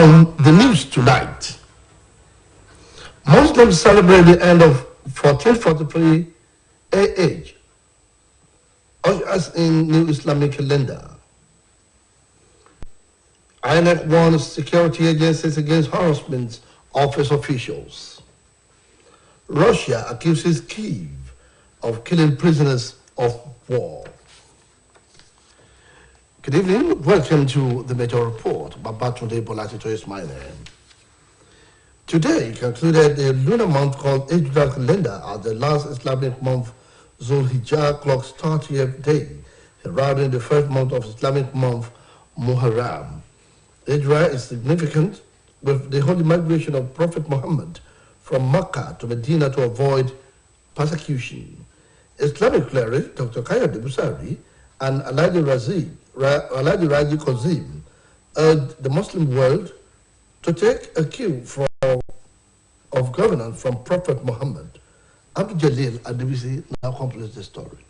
On the news tonight, Muslims celebrate the end of 1443 AH, ushers in new Islamic calendar. INEC warns security agencies against harassment of its officials. Russia accuses Kyiv of killing prisoners of war. Good evening. Welcome to the Major Report. Babatunde Bolatito is my name. Today concluded the lunar month called Hijra calendar as the last Islamic month, Zulhijjah clock's 30th day, heralding the first month of Islamic month, Muharram. Hijra is significant with the holy migration of Prophet Muhammad from Mecca to Medina to avoid persecution. Islamic cleric Dr. Kayode Busari and Alhaji Raji Kozim urged the Muslim world to take a cue of governance from Prophet Muhammad. Abdul Jalil Adibisi now completes the story.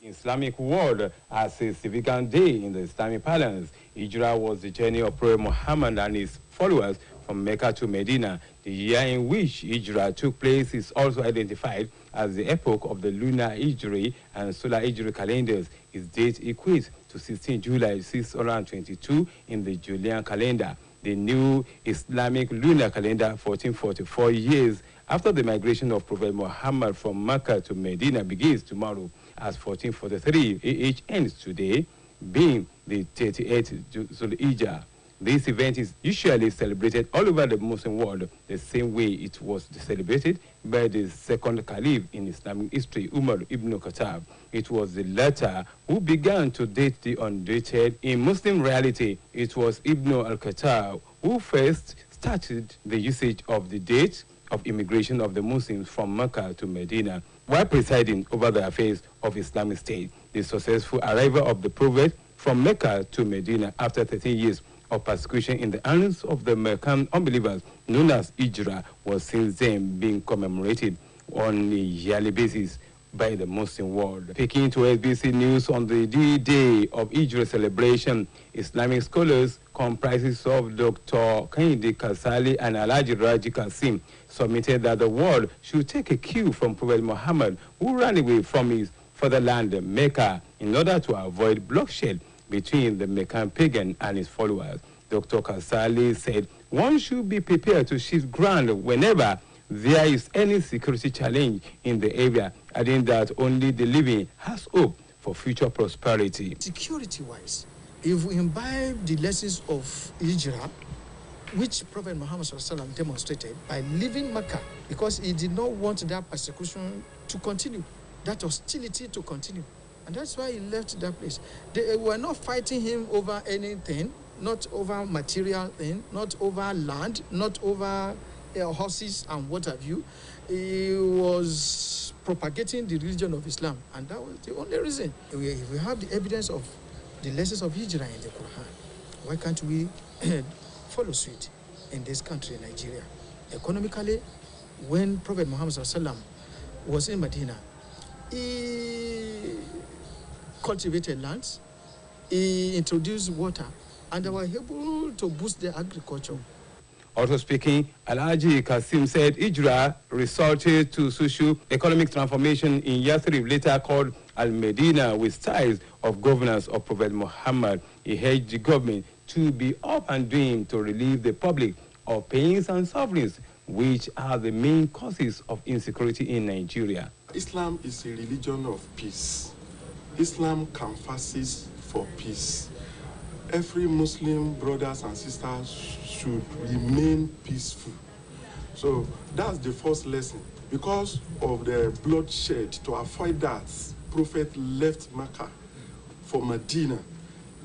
Islamic world as a significant day in the Islamic parlance. Hijra was the journey of Prophet Muhammad and his followers from Mecca to Medina. The year in which Hijra took place is also identified as the epoch of the lunar Hijri and solar Hijri calendars. Its date equates to 16 July 622 in the Julian calendar. The new Islamic lunar calendar, 1444 years after the migration of Prophet Muhammad from Mecca to Medina, begins tomorrow as 1443. AH ends today, being the 38th Zulhijjah. This event is usually celebrated all over the Muslim world the same way it was celebrated by the second caliph in Islamic history, Umar ibn Khattab. It was the latter who began to date the undated. In Muslim reality, it was Ibn al-Khattab who first started the usage of the date of immigration of the Muslims from Mecca to Medina, while presiding over the affairs of Islamic State. The successful arrival of the Prophet from Mecca to Medina after 13 years of persecution in the hands of the Meccan unbelievers, known as Hijra, was since then being commemorated on a yearly basis by the Muslim world. Speaking to OSBC News on the D-Day of Hijra celebration, Islamic scholars comprises of Dr. Kayode Kasali and Alhaji Raji Kasim submitted that the world should take a cue from Prophet Muhammad, who ran away from his fatherland, Mecca, in order to avoid bloodshed between the Meccan pagan and his followers. Dr. Kasali said one should be prepared to shift ground whenever there is any security challenge in the area, adding that only the living has hope for future prosperity. Security-wise, if we imbibe the lessons of Hijra, which Prophet Muhammad demonstrated by leaving Mecca, because he did not want that persecution to continue, that hostility to continue. And that's why he left that place. They were not fighting him over anything, not over material thing, not over land, not over horses and what have you. He was propagating the religion of Islam, and that was the only reason. If we have the evidence of the lessons of Hijra in the Quran, why can't we follow suit in this country, Nigeria? Economically, when Prophet Muhammad was in Medina, he cultivated lands, he introduced water, and they were able to boost their agriculture. Also speaking, Alhaji Kasim said Hijra resulted to socio-economic transformation in Yathrib, later called Al-Medina, with ties of governance of Prophet Muhammad. He urged the government to be up and doing to relieve the public of pains and sufferings, which are the main causes of insecurity in Nigeria. Islam is a religion of peace. Islam canvasses for peace. Every Muslim brothers and sisters should remain peaceful. So that's the first lesson. Because of the bloodshed, to avoid that, Prophet left Mecca for Medina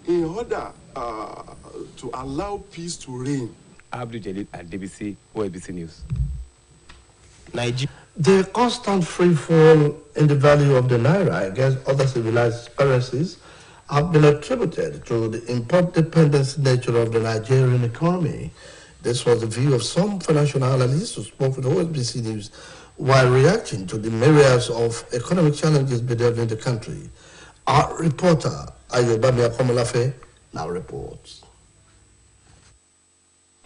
in order to allow peace to reign. Abdul Jalil at DBC, OSBC News. Nigeria. The constant free fall in the value of the naira against other civilized currencies have been attributed to the import-dependent nature of the Nigerian economy. This was the view of some financial analysts who spoke with OSBC News while reacting to the myriads of economic challenges bedeviling the country. Our reporter, Ayobami Akomolafe, now reports.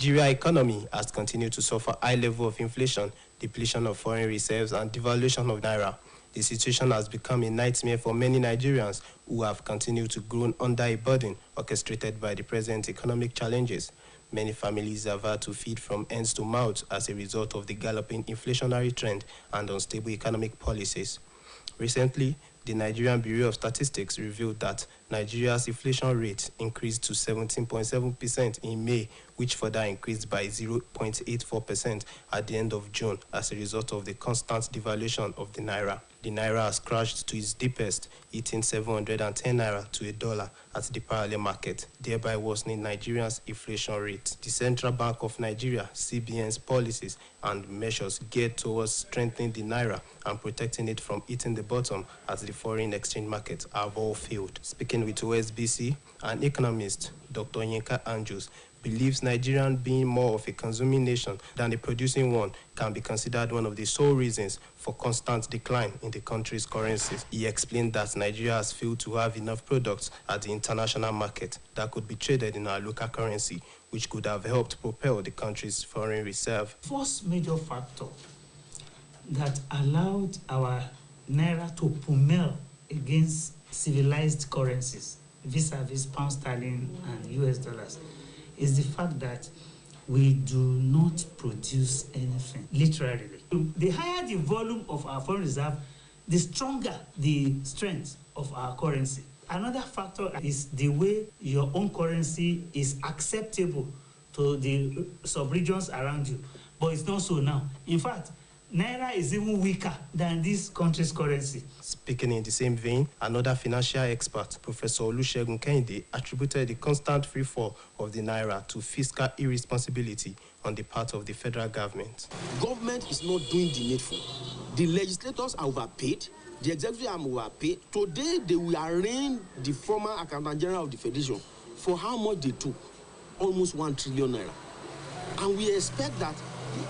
Nigeria economy has continued to suffer high level of inflation, depletion of foreign reserves, and devaluation of naira. The situation has become a nightmare for many Nigerians who have continued to groan under a burden orchestrated by the present economic challenges. Many families have had to feed from ends to mouth as a result of the galloping inflationary trend and unstable economic policies. Recently, the Nigerian Bureau of Statistics revealed that Nigeria's inflation rate increased to 17.7% in May, which further increased by 0.84% at the end of June as a result of the constant devaluation of the naira. The naira has crashed to its deepest, hitting 710 naira to a dollar at the parallel market, thereby worsening Nigeria's inflation rate. The Central Bank of Nigeria, CBN's policies and measures geared towards strengthening the naira and protecting it from hitting the bottom as the foreign exchange markets have all failed. Speaking with OSBC, an economist, Dr. Yinka Andrews, believes Nigeria being more of a consuming nation than a producing one can be considered one of the sole reasons for constant decline in the country's currencies. He explained that Nigeria has failed to have enough products at the international market that could be traded in our local currency, which could have helped propel the country's foreign reserve. First major factor that allowed our naira to pummel against civilized currencies, vis-a-vis pound sterling and US dollars, is the fact that we do not produce anything, literally. The higher the volume of our foreign reserve, the stronger the strength of our currency. Another factor is the way your own currency is acceptable to the sub-regions around you. But it's not so now. In fact, naira is even weaker than this country's currency. Speaking in the same vein, another financial expert, Professor Olusegun Kehinde, attributed the constant free fall of the naira to fiscal irresponsibility on the part of the federal government. Government is not doing the needful. The legislators are overpaid. The executive are overpaid. Today, they will arraign the former Accountant General of the Federation for how much they took, almost 1 trillion naira. And we expect that,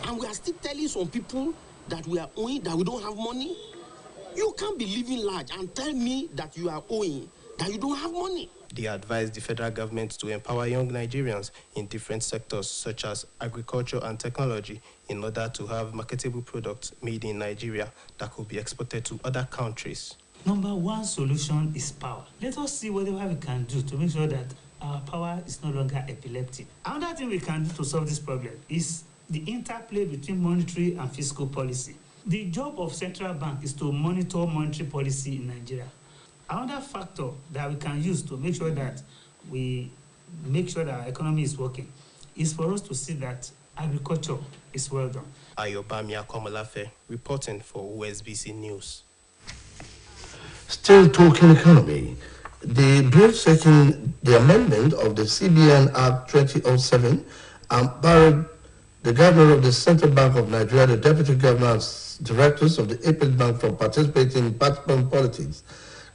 and we are still telling some people that we are owing, that we don't have money. You can't be living large and tell me that you are owing, that you don't have money. They advised the federal government to empower young Nigerians in different sectors such as agriculture and technology in order to have marketable products made in Nigeria that could be exported to other countries. Number one solution is power. Let us see whatever we can do to make sure that our power is no longer epileptic. Another thing we can do to solve this problem is the interplay between monetary and fiscal policy. The job of central bank is to monitor monetary policy in Nigeria. Another factor that we can use to make sure that our economy is working is for us to see that agriculture is well done. Ayobami Akomolafe, reporting for OSBC News. Still talking economy, the bill seeking the amendment of the CBN Act 2007 barred the governor of the Central Bank of Nigeria, the deputy governors, directors of the Apex Bank from participating in partisan politics.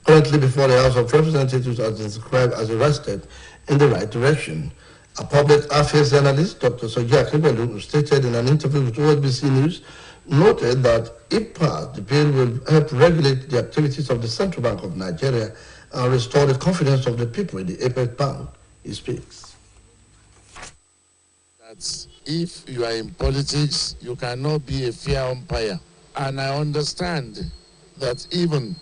Currently before the House of Representatives has been described as a right step in the right direction. A public affairs analyst, Dr. Soji Akebelu, who stated in an interview with OSBC News, noted that if passed, the bill will help regulate the activities of the Central Bank of Nigeria and restore the confidence of the people in the Apex Bank. He speaks. That if you are in politics, you cannot be a fair umpire. And I understand that even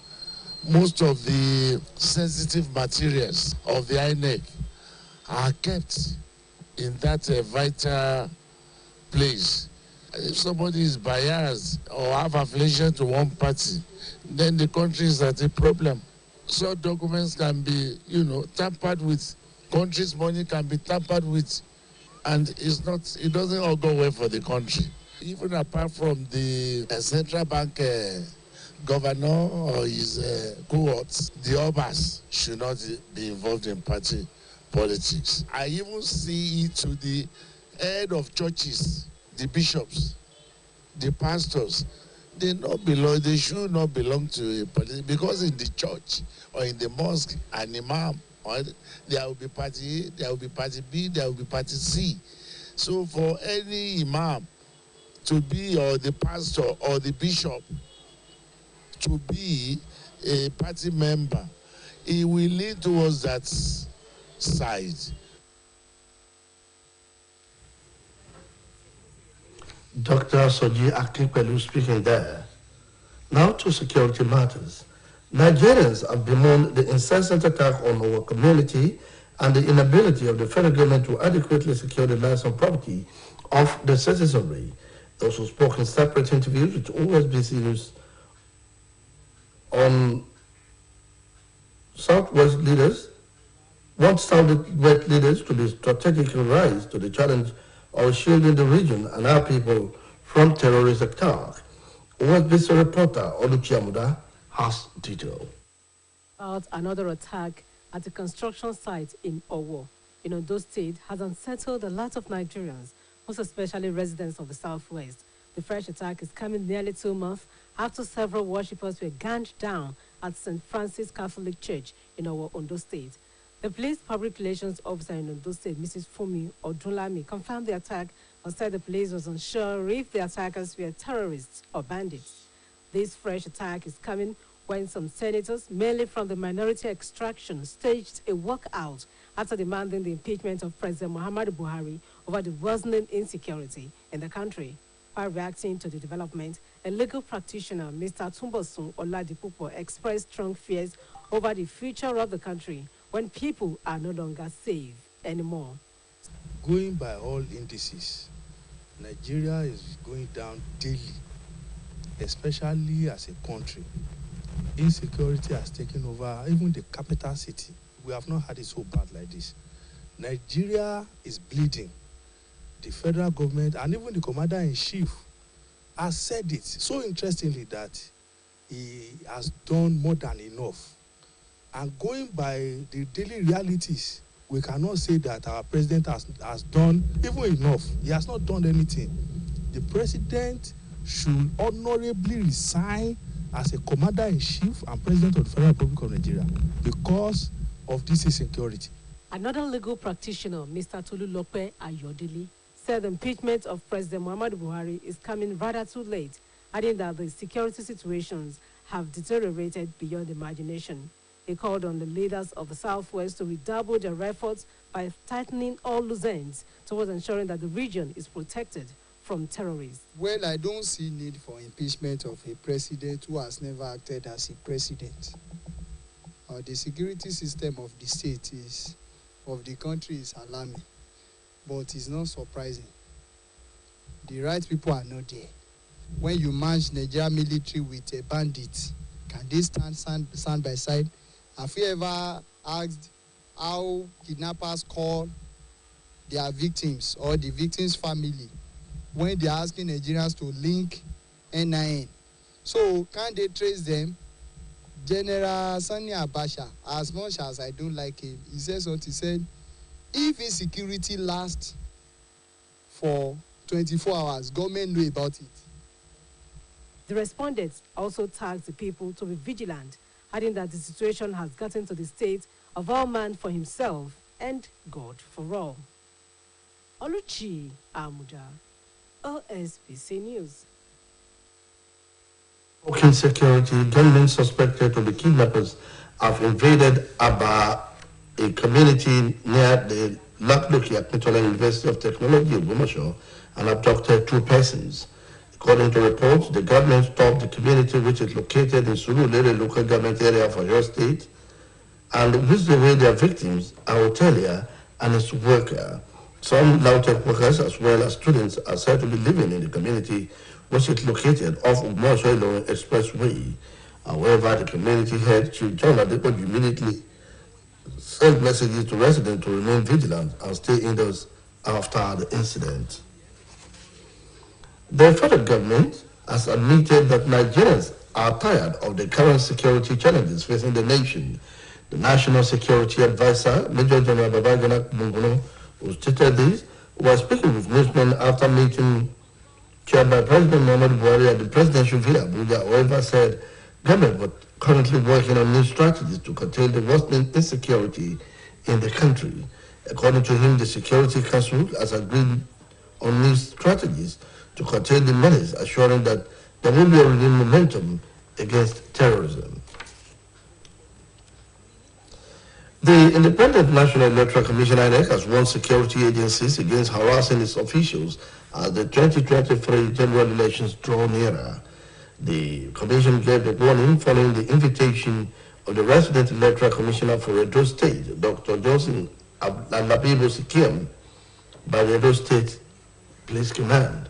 most of the sensitive materials of the INEC are kept in that vital place. If somebody is biased or have affiliation to one party, then the country is at a problem. So documents can be, tampered with. Country's money can be tampered with, and it doesn't all go well for the country. Even apart from the central bank governor or his cohorts, the Obas should not be involved in party politics. I even see it to the head of churches, the bishops, the pastors. They should not belong to a party, because in the church or in the mosque, an imam, there will be party A, there will be party B, there will be party C. So for any imam to be, or the pastor or the bishop to be a party member, it will lean towards that side. Dr. Soji Akinpelu speaking there. Now to security matters. Nigerians have bemoaned the incessant attack on our community and the inability of the federal government to adequately secure the lives and property of the citizenry. They also spoke in separate interviews with OSBC News on Southwest leaders, want Southwest leaders to be strategically rise to the challenge of shielding the region and our people from terrorist attack. OSBC reporter Oluchi Amuda has detail. About another attack at a construction site in Owo, in Ondo State, has unsettled a lot of Nigerians, most especially residents of the Southwest. The fresh attack is coming nearly 2 months after several worshippers were gunned down at St. Francis Catholic Church in Owo, Ondo State. The police public relations officer in Ondo State, Mrs. Fumi Odunlami, confirmed the attack and said the police was unsure if the attackers were terrorists or bandits. This fresh attack is coming when some senators, mainly from the minority extraction, staged a walkout after demanding the impeachment of President Muhammadu Buhari over the worsening insecurity in the country. While reacting to the development, a legal practitioner, Mr. Tumbosun Oladipupo, expressed strong fears over the future of the country when people are no longer safe anymore. Going by all indices, Nigeria is going down daily, especially as a country. Insecurity has taken over even the capital city. We have not had it so bad like this. Nigeria is bleeding. The federal government and even the commander-in-chief has said it so interestingly that he has done more than enough. And going by the daily realities, we cannot say that our president has done even enough. He has not done anything. The president should honorably resign as a commander-in-chief and president of the Federal Republic of Nigeria because of this insecurity. Another legal practitioner, Mr. Tolulope Ayodele, said the impeachment of President Muhammadu Buhari is coming rather too late, adding that the security situations have deteriorated beyond imagination. He called on the leaders of the Southwest to redouble their efforts by tightening all loose ends towards ensuring that the region is protected from terrorists. Well, I don't see need for impeachment of a president who has never acted as a president. The security system of the state of the country is alarming, but it's not surprising. The right people are not there. When you match Nigeria military with a bandit, can they stand side by side? Have you ever asked how kidnappers call their victims or the victim's family when they're asking Nigerians to link NIN? So can't they trace them? General Sani Abacha, as much as I don't like him, he said something, he said, if insecurity lasts for 24 hours, government know about it. The respondents also tasked the people to be vigilant, adding that the situation has gotten to the state of all man for himself and God for all. Oluchi Amuda, OSBC News. Talking security, gunmen suspected to be kidnappers have invaded Aba, a community near the Lakloki Akintola University of Technology of Gomosho, and abducted 2 persons. According to reports, the government stopped the community, which is located in Surulere local government area of Oyo State, and whisked away their victims, a hotelier and his worker. Some Lautech workers as well as students are said to be living in the community, which is located off Ugbo-Soilo Expressway. However, the community head, Chief John Adepoju, immediately sent messages to residents to remain vigilant and stay indoors after the incident. The federal government has admitted that Nigerians are tired of the current security challenges facing the nation. The National Security Advisor, Major General Babagana Bungono, who stated this, was speaking with newsmen after meeting chaired by President Muhammadu Buhari at the presidential villa Abuja. However, said government was currently working on new strategies to curtail the worsening insecurity in the country. According to him, the Security Council has agreed on new strategies to curtail the menace, assuring that there will be a renewed momentum against terrorism. The Independent National Electoral Commission (INEC) has warned security agencies against harassing its officials as the 2023 general elections draw nearer. The commission gave the warning following the invitation of the resident electoral commissioner for Edo State, Dr. Johnson Alabibo Sikiem, by the Edo State Police Command.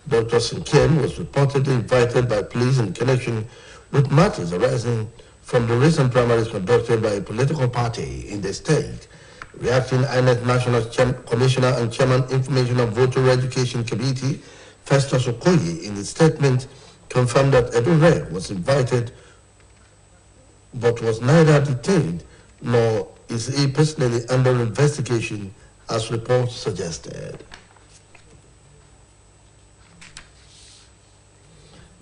Dr. Sikiem was reportedly invited by police in connection with matters arising from the recent primaries conducted by a political party in the state. Reacting, INEC National Commissioner and Chairman Information and Voter Education Committee, Festus Okoye, in his statement, confirmed that Edo Red was invited but was neither detained nor is he personally under investigation, as reports suggested.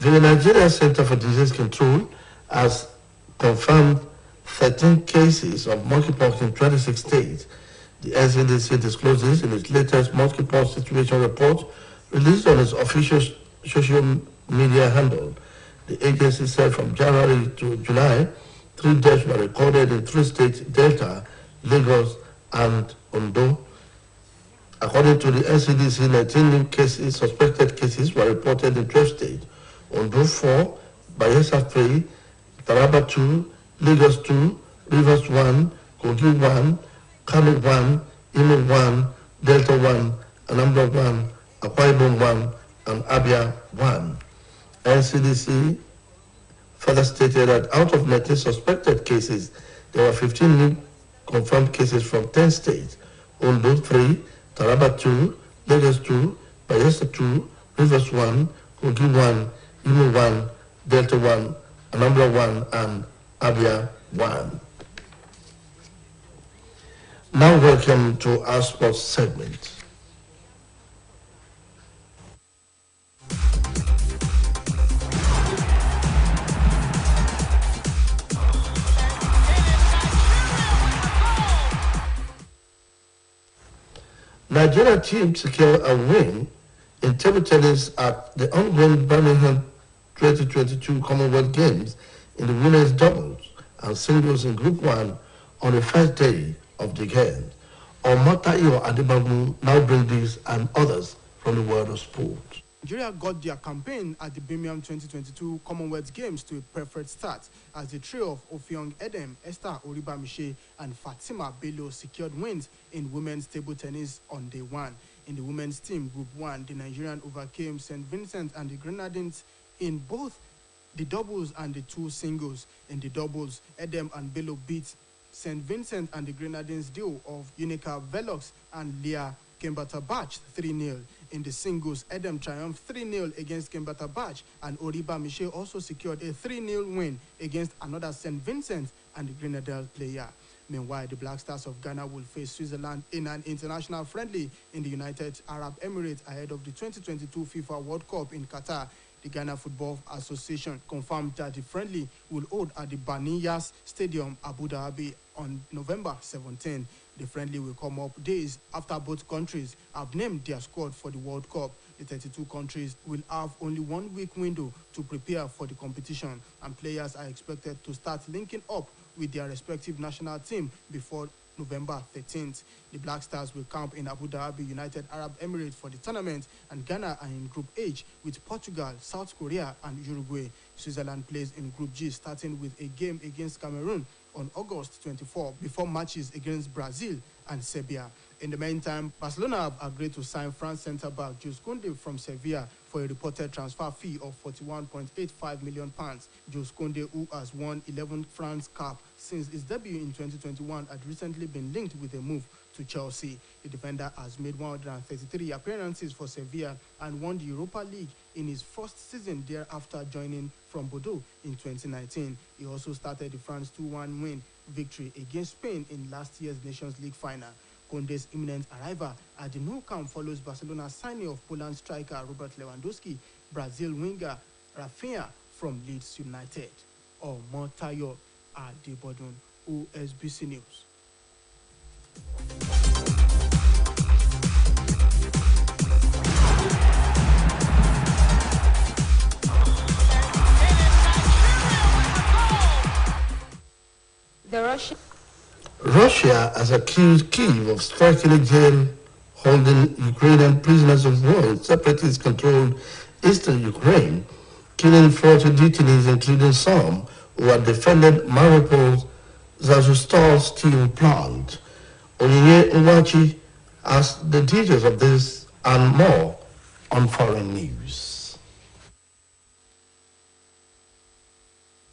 The Nigeria Center for Disease Control has confirmed 13 cases of monkeypox in 26 states. The NCDC discloses in its latest monkeypox situation report released on its official social media handle. The agency said from January to July, 3 deaths were recorded in 3 states: Delta, Lagos, and Ondo. According to the NCDC, 19 new cases, suspected cases, were reported in 12 states: Ondo 4, Bayelsa 3, Taraba 2, Lagos 2, Rivers 1, Kogi 1, Kano 1, Imo 1, Delta 1, Anambra 1, Akwa Ibom 1, and Abia 1. NCDC further stated that out of 19 suspected cases, there were 15 new confirmed cases from 10 states: Ondo 3, Taraba 2, Lagos 2, Bayelsa 2, Rivers 1, Kogi 1, Imo 1, Delta 1, Anambra 1, and Abia 1. Now welcome to our sports segment. Nigeria team secured a win in table tennis at the ongoing Birmingham 2022 Commonwealth Games in the women's doubles and singles in Group 1 on the first day of the game. Omotayo Adebagun now brings these and others from the world of sport. Nigeria got their campaign at the Birmingham 2022 Commonwealth Games to a perfect start as the trio of Ofiong Edem, Esther Oribamishe, and Fatima Bello secured wins in women's table tennis on day 1. In the women's team, Group 1, the Nigerian overcame St. Vincent and the Grenadines in both the doubles and the 2 singles. In the doubles, Edem and Bello beat St. Vincent and the Grenadines duo of Unica Velox and Leah Kembata Batch 3-0. In the singles, Edem triumphed 3-0 against Kembata Batch, and Oriba Miche also secured a 3-0 win against another St. Vincent and the Grenadines player. Meanwhile, the Black Stars of Ghana will face Switzerland in an international friendly in the United Arab Emirates ahead of the 2022 FIFA World Cup in Qatar. The Ghana Football Association confirmed that the friendly will hold at the Baniyas Stadium, Abu Dhabi, on November 17. The friendly will come up days after both countries have named their squad for the World Cup. The 32 countries will have only 1 week window to prepare for the competition, and players are expected to start linking up with their respective national team before November 13th. The Black Stars will camp in Abu Dhabi, United Arab Emirates for the tournament, and Ghana are in Group H with Portugal, South Korea, and Uruguay. Switzerland plays in Group G, starting with a game against Cameroon on August 24 before matches against Brazil and Serbia. In the meantime, Barcelona have agreed to sign France centre-back Jules Koundé from Sevilla for a reported transfer fee of £41.85 million. Jules Koundé, who has won 11 France Cup since his debut in 2021, had recently been linked with a move to Chelsea. The defender has made 133 appearances for Sevilla and won the Europa League in his first season there after joining from Bordeaux in 2019. He also started the France 2-1 win victory against Spain in last year's Nations League final. Koundé's imminent arrival at the Nou Camp follows Barcelona's signing of Poland striker Robert Lewandowski, Brazil winger Rafinha from Leeds United. Omotayo Adebodun, OSBC News. The Russian Russia has accused Kyiv of striking a jail holding Ukrainian prisoners of war in separatist-controlled eastern Ukraine, killing 40 detainees, including some who had defended Mariupol's Zazostal steel plant. Onyinye Uwachi has the details of this and more on Foreign News.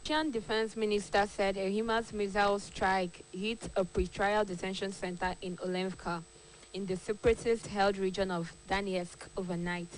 Russian Defense Minister said a HIMARS missile strike hit a pretrial detention center in Olenivka in the separatist-held region of Donetsk overnight.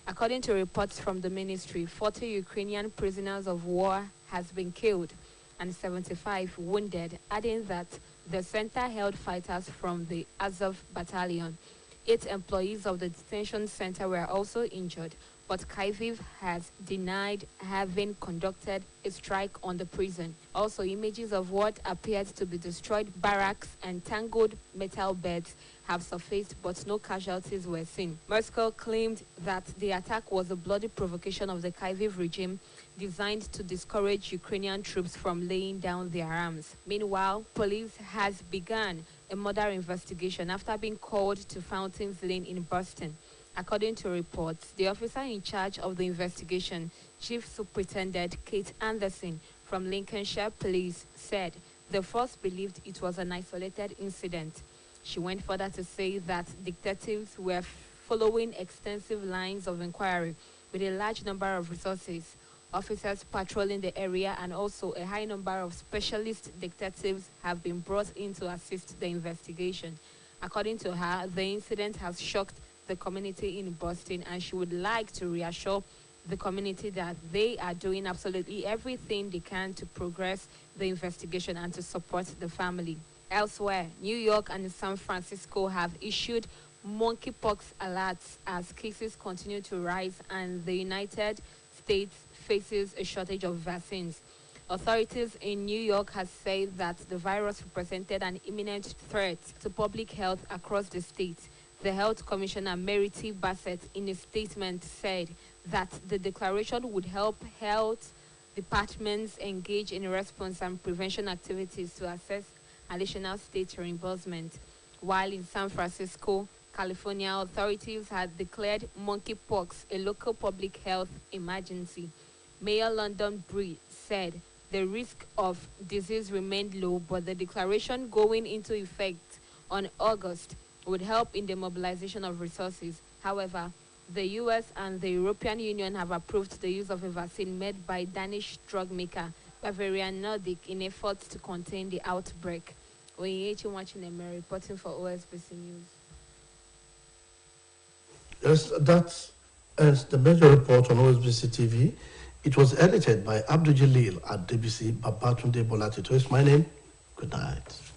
According to reports from the ministry, 40 Ukrainian prisoners of war has been killed and 75 wounded, adding that the center held fighters from the Azov battalion. 8 employees of the detention center were also injured, but Kyiv has denied having conducted a strike on the prison. Also, images of what appeared to be destroyed barracks and tangled metal beds have surfaced, but no casualties were seen. Moscow claimed that the attack was a bloody provocation of the Kyiv regime designed to discourage Ukrainian troops from laying down their arms. Meanwhile, police has begun a murder investigation after being called to Fountains Lane in Boston. According to reports, the officer in charge of the investigation, Chief Superintendent Kate Anderson from Lincolnshire Police, said the force believed it was an isolated incident. She went further to say that detectives were following extensive lines of inquiry with a large number of resources, officers patrolling the area, and also a high number of specialist detectives have been brought in to assist the investigation. According to her, the incident has shocked the community in Boston, and she would like to reassure the community that they are doing absolutely everything they can to progress the investigation and to support the family. Elsewhere, New York and San Francisco have issued monkeypox alerts as cases continue to rise and the United States faces a shortage of vaccines. Authorities in New York have said that the virus represented an imminent threat to public health across the state. The Health Commissioner, Mary T. Bassett, in a statement said that the declaration would help health departments engage in response and prevention activities to assess additional state reimbursement. While in San Francisco, California, authorities had declared monkeypox a local public health emergency. Mayor London Breed said the risk of disease remained low, but the declaration going into effect on August would help in the mobilization of resources. However, the US and the European Union have approved the use of a vaccine made by Danish drug maker Bavarian Nordic in efforts to contain the outbreak. Oyinyechi watching reporting for OSBC News. Yes, that's the major report on OSBC TV. It was edited by Abdul Jalil at DBC Babatunde Bolatito. It's my name. Good night.